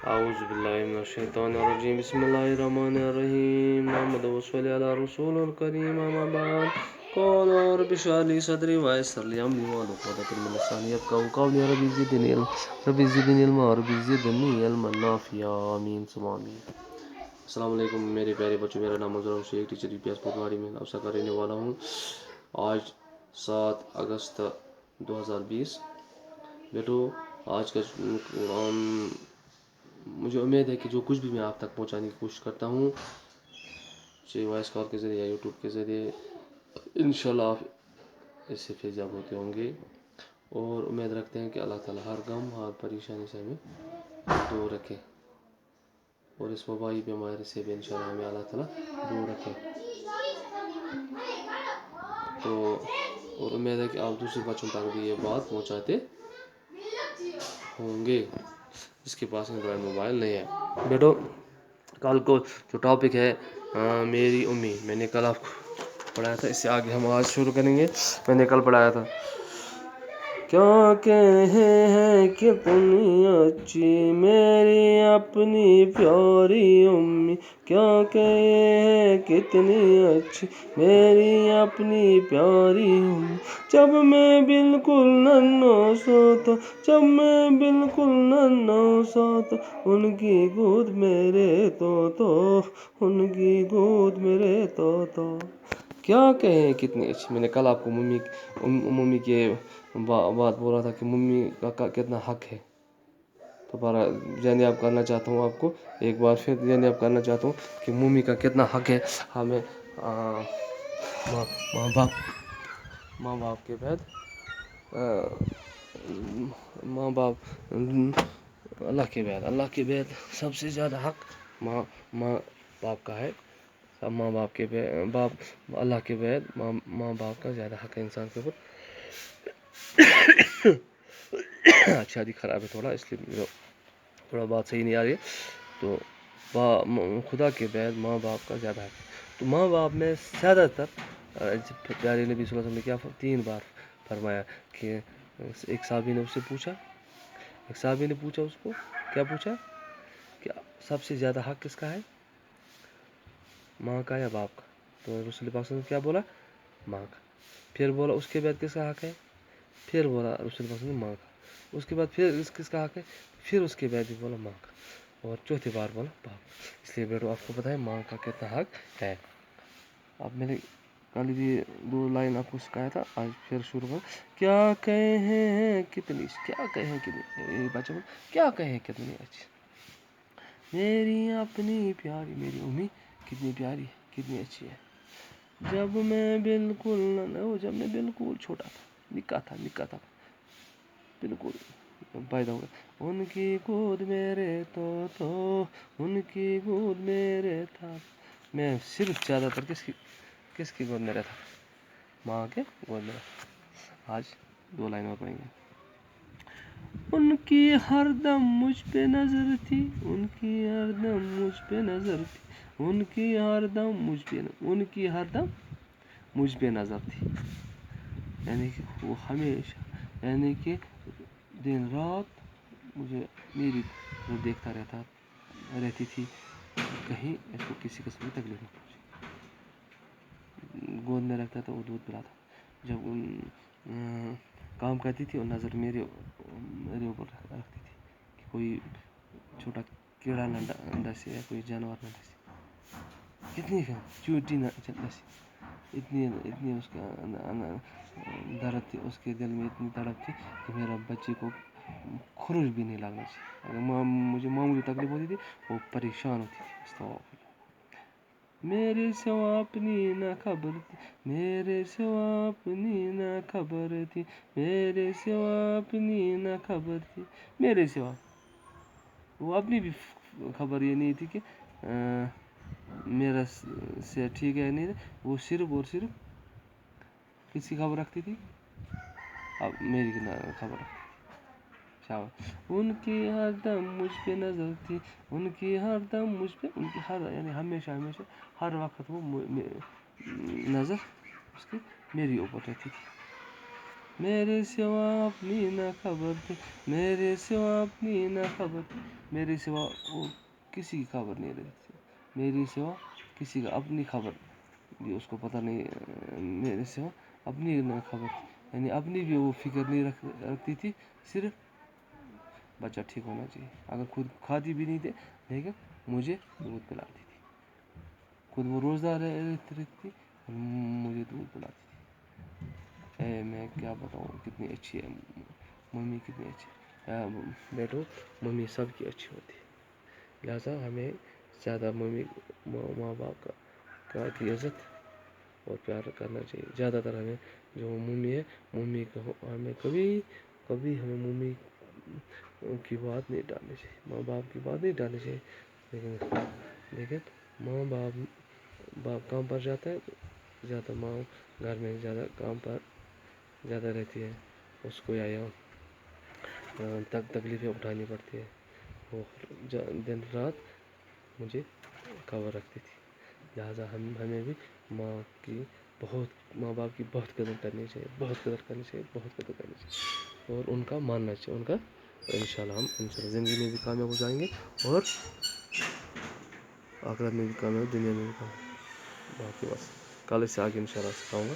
أعوذ بالله من الشيطان الرجيم بسم الله الرحمن الرحيم محمد صلى على رسول الكريم أما بعد قال رب اشرح لي صدري ويسر لي أمري واحلل عقدة من لساني يفقهوا قولي رب زدني علما رب زدني علما نافعا آمين ثم آمين. السلام علیکم میرے پیارے بچوں، میرا نام مظہر شیخ teacher U P S patwari میں آپ سے کرنے والا ہوں. آج 7 اگست 2020. بیٹو آج کا مجھے امید ہے کہ جو کچھ بھی میں آپ تک پہنچانے کی کوشش کرتا ہوں، چاہے وائس کال کے ذریعے یا یوٹیوب کے ذریعے، انشاءاللہ آپ اس سے فیضیاب ہوتے ہوں گے. اور امید رکھتے ہیں کہ اللہ تعالیٰ ہر غم ہر پریشانی سے ہمیں دور رکھے، اور اس وبائی بیماری سے بھی انشاءاللہ ہمیں اللہ تعالیٰ دور رکھے. تو اور امید ہے کہ آپ دوسرے بچوں تک بھی یہ بات پہنچاتے ہوں گے جس کے پاس اینڈرائڈ موبائل نہیں ہے. بیٹو کل کو جو ٹاپک ہے میری امی، میں نے کل آپ کو پڑھایا تھا، اس سے آگے ہم آج شروع کریں گے. میں نے کل پڑھایا تھا کیا کہیں کتنی اچھی میری اپنی پیاری امی، کیا کہیں کتنی اچھی میری اپنی پیاری امی. جب میں بالکل ننھا سا تھا، جب میں بالکل ننھا سا تھا، ان کی گود میرے طوطا، ان کی گود میرے طوطا. کیا کہیں کتنی اچھی. میں نے کل آپ کو ممی کے بات بول رہا تھا کہ ممی کا کتنا حق ہے. دوبارہ جانیاب کرنا چاہتا ہوں آپ کو، ایک بار پھر جانیاب کرنا چاہتا ہوں کہ ممی کا کتنا حق ہے ہمیں ماں باپ کے بعد اللہ کے بعد سب سے زیادہ حق ماں باپ کا ہے. ماں باپ کے اللہ کے بعد ماں باپ کا زیادہ حق ہے انسان کے اوپر. شادی خراب ہے تھوڑا، اس لیے تھوڑا بات صحیح نہیں آ رہی ہے. تو خدا کے بعد ماں باپ کا زیادہ حق ہے. تو ماں باپ میں زیادہ تر پیارے نبی صلی اللہ علیہ وسلم نے کیا 3 بار فرمایا کہ ایک صحابی نے اس سے پوچھا، اس کو کیا پوچھا کہ سب سے زیادہ حق کس کا ہے، ماں کا یا باپ کا؟ تو رسول پاک صلی اللہ علیہ وسلم کیا بولا؟ ماں کا. پھر بولا اس کے بعد کس کا حق ہے؟ پھر بولا رسول پاک صلی اللہ علیہ وسلم ماں کا. اس کے بعد پھر کس کا حق ہے؟ پھر اس کے بعد بھی بولا ماں کا. اور چوتھی بار بولا باپ. اس لیے بیٹو آپ کو پتہ ہے ماں کا کتنا حق ہے. اب میں نے کل بھی 2 لائن آپ کو سکھایا تھا، آج پھر شروع کر. کیا کہیں کتنی بچوں کیا کہیں کتنی اچھی میری اپنی پیاری میری امی، کتنی پیاری ہے، کتنی اچھی ہے. جب میں بالکل چھوٹا تھا، نکا تھا بالکل پیدا ہوا، ان کی گود میرے طوطا، ان کی گود میرے تھا. میں صرف زیادہ تر کس کی گود میں رہتا؟ ماں کے گود میں. آج 2 لائن اور پڑھیں گے. ان کی ہر دم مجھ پہ نظر تھی، ان کی ہر دم مجھ پہ نظر تھی، ان کی ہر دم مجھ پہ نظر تھی. یعنی کہ وہ ہمیشہ، یعنی کہ دن رات مجھے میری دیکھتا رہتی تھی، کہیں اس کو کسی قسم کی تکلیف نہ پہنچے. گود میں رکھتا تھا، وہ دودھ پلاتا. جب کام کرتی تھی اور نظر میرے اوپر رکھتی تھی کہ کوئی چھوٹا کیڑا نہ ڈسے یا کوئی جانور نہ ڈسے. کتنی چیونٹی نہ ڈسے. اتنی اس کا درد تھی، اس کے دل میں اتنی تڑپ تھی کہ میرا بچے کو خروش بھی نہیں لگنا چاہیے. اگر مجھے معمولی تکلیف ہوتی تھی وہ پریشان ہوتی تھی. میرے سوا اپنی نہ خبر تھی، میرے سوا اپنی نہ خبر تھی، میرے سوا اپنی نہ خبر تھی. میرے سوا وہ اپنی بھی خبر یہ نہیں تھی کہ میرا صحت ٹھیک ہے نہیں. وہ صرف اور صرف کس کی خبر رکھتی تھی؟ اب میری خبر رکھتی. ان کی ہر دم مجھ پہ نظر تھی، ان کی ہر دم مجھ پہ، ان کی یعنی ہمیشہ ہر وقت وہ نظر اس کی میری اوپر رہتی تھی. میرے سوا اپنی نہ خبر تھی، میرے سوا اپنی نہ خبر تھی، میرے سوا وہ کسی کی خبر نہیں رہتی، میرے سوا کسی کا اپنی خبر بھی اس کو پتہ نہیں، میرے سوا اپنی نہ خبر تھی، یعنی اپنی بھی وہ فکر نہیں رکھتی تھی، صرف بچہ ٹھیک ہونا چاہیے. اگر خود کھاتی بھی نہیں تھے لیکن مجھے دودھ پلاتی تھی، خود وہ روزہ رہتی تھی، مجھے دودھ پلاتی تھی. میں کیا بتاؤں کتنی اچھی ہے ممی، کتنی اچھی ہے. بیٹو ممی سب کی اچھی ہوتی ہے، لہٰذا ہمیں زیادہ ممی ماں باپ کی عزت اور پیار کرنا چاہیے. زیادہ تر ہمیں جو ممی ہے، ممی کو ہمیں کبھی ہمیں ممی کی بات نہیں ڈالنی چاہیے، ماں باپ کی بات نہیں ڈالنی چاہیے. لیکن ماں باپ کام پر جاتا ہے، زیادہ ماں گھر میں زیادہ کام پر زیادہ رہتی ہے، اس کو یا تکلیفیں اٹھانی پڑتی ہے. وہ دن رات مجھے خبر رکھتی تھی، لہٰذا ہمیں بھی ماں باپ کی بہت قدر کرنی چاہیے، بہت قدر کرنی چاہیے، بہت قدر کرنی چاہیے، اور ان کا ماننا چاہیے. ان کا انشاءاللہ ہم زندگی میں بھی کامیاب ہو جائیں گے اور آخرت میں بھی کامیاب، دنیا میں بھی کامیاب. باقی بس کل سے آگے انشاءاللہ سکھاؤں گا.